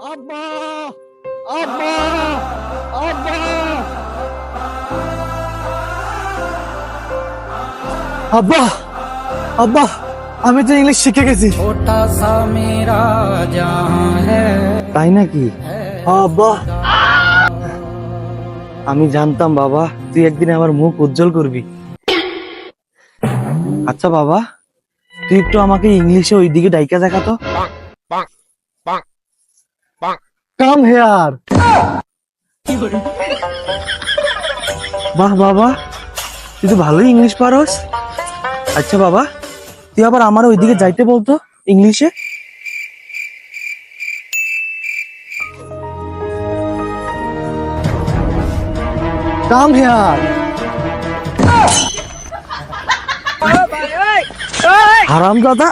আব্বা আব্বা আব্বা আব্বা আব্বা আমি তো ইংলিশ শিখে গেছি। छोटा सा मेरा जहां है তাই নাকি? আব্বা আমি জানতাম বাবা তুই একদিন আমার মুখ উজ্জ্বল করবি। আচ্ছা বাবা তুই একটু আমাকে ইংলিশে ওইদিকে ডাইকা দেখাতো। Come here. বাহ বাবা তুই তো ভালোই ইংলিশ পারোস। আচ্ছা বাবা তুই আবার আমার ওইদিকে যাইতে বলতো ইংলিশে। Come here. হারামজাদা।